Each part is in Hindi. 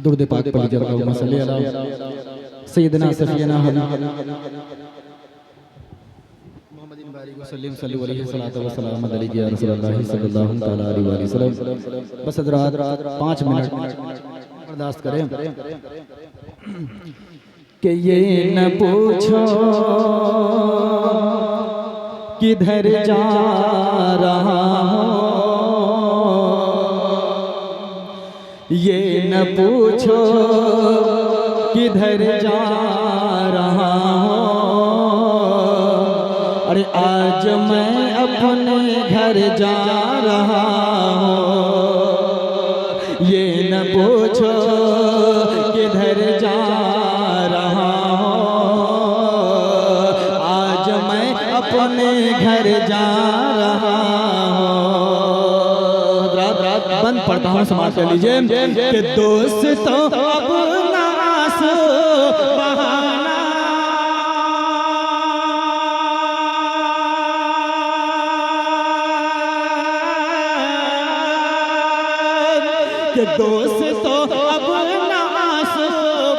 दुर्द पाक पर जल्लल्लाहु सल्ली अला सय्यदना सफियना मुहम्मदिन बारिक वसल्लम सल्लल्लाहु अलैहि वसल्लम अलैहि या रसूलल्लाह सल्लल्लाहु तआला अलैहि वसल्लम। बस हज़रात 5 मिनट बर्दाश्त करें कि ये न पूछो किधर जा रहा हूँ, ये न पूछो किधर जा रहा हूँ। अरे आज मैं अपने घर जा रहा हूँ, ये न पूछो किधर जा रहा हूँ। आज मैं अपने घर जा रहा हूँ। बंद पढ़ता हूँ, समाज कर लीजिए कि दोस्तों अब नास बहाना कि दोस्तों अब नास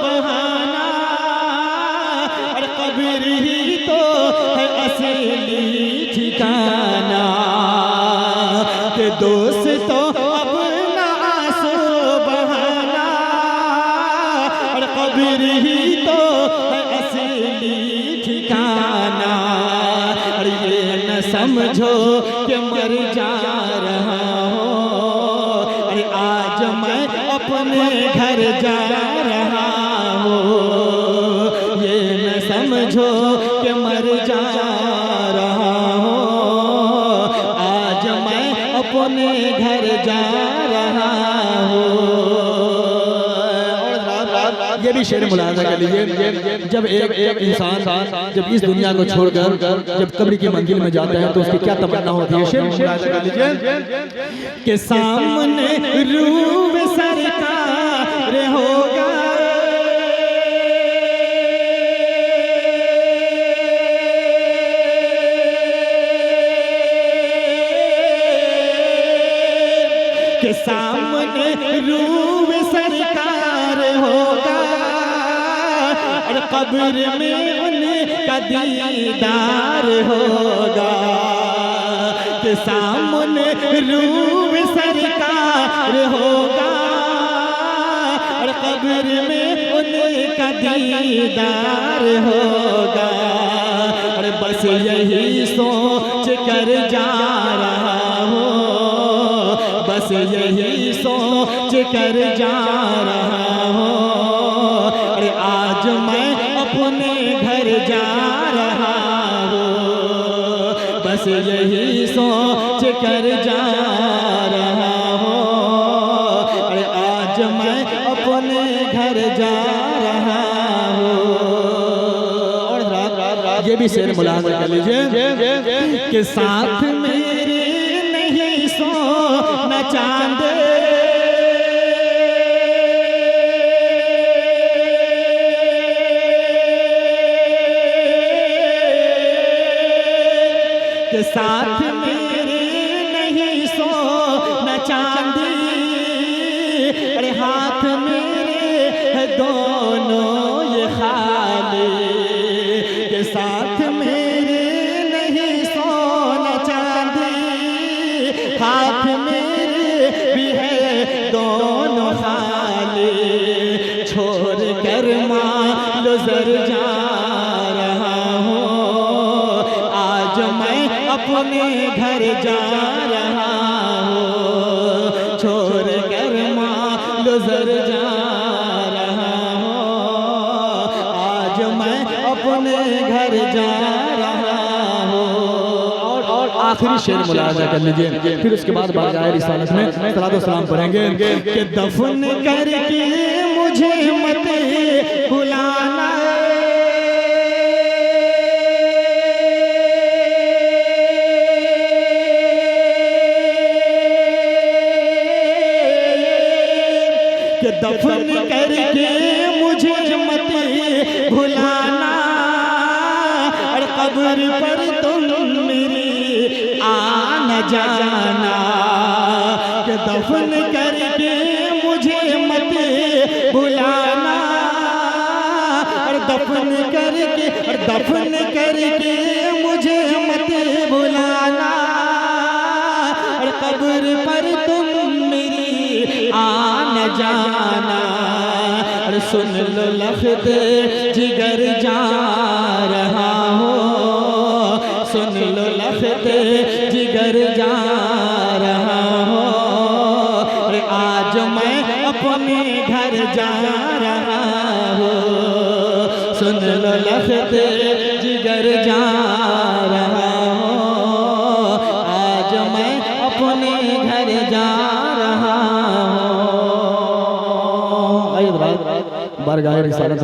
बहाना, और कब्र ही तो है असली ठिकाना। कि दोस्तों अब नास बहाना, और कब्र ही तो है असली ठिकाना। और ये न समझो कि मर जा रहा हूँ, अरे आज मैं अपने घर जा रहा हूँ। ये न समझो कि मर जा रहा हूँ, आज मैं अपने घर जा रहा हूँ। ये भी शेर मुलाज़ा कर लीजिए, जब एक इंसान जब इस दुनिया को छोड़कर जब कब्र की मंजिल में जाता है तो उसकी क्या तमन्ना होती है। शेर मुलाज़ा कर लीजिए कि सामने रूह सरकार होगा, कि सामने रूह सरकार होगा, और कब्र में उनका दीदार होगा। कि सामने रूह सरकार होगा, और कब्र में उनका दीदार होगा। और बस यही सोच कर जा रहा हूँ, बस यही सोच कर जा रहा हूँ। अरे आज मैं अपने घर जा रहा हूँ, बस यही सोच कर जा रहा हूँ। अरे आज मैं अपने घर जा रहा हूँ। और ये भी शेर मुलाज़ा कर लीजिए कि साथ मेरे नहीं सोना चांद, के साथ मेरे नहीं सोना चांदी, अरे हाथ मेरे है दोनों ये खाली। के साथ मेरे नहीं सोना चांदी, हाथ मेरे भी है दोनों खाली। छोड़ कर मालो जर जा रहा हूँ, आज मैं अपने घर जा रहा हूँ। छोड़ कर मालो जर जा रहा हूँ, आज मैं अपने घर जा रहा हूँ। और आखिरी शेर मुलाज़ा कर लीजिए, फिर उसके बाद बाज़ाए रिसालत में सलात व सलाम पढ़ेंगे कि दफन करके मुझे मत बुलाना, कि दफन करके मुझे मत भुलाना, और कब्र पर तुम मेरी आना जाना। कि दफन करके मुझे मत दफन करके मुझे मत भुलाना, और कब्र पर तुम मेरी आना जाना। और सुन लो लख्त जिगर जा रहा हो, सुन लो लख्त जिगर जा रहा हो। और आज मैं अपने घर जा रहा हूँ, सुन लो लख्त जिगर जा रहा हूँ, आज मैं अपने घर जा रहा हूँ। बारगाह रिसालत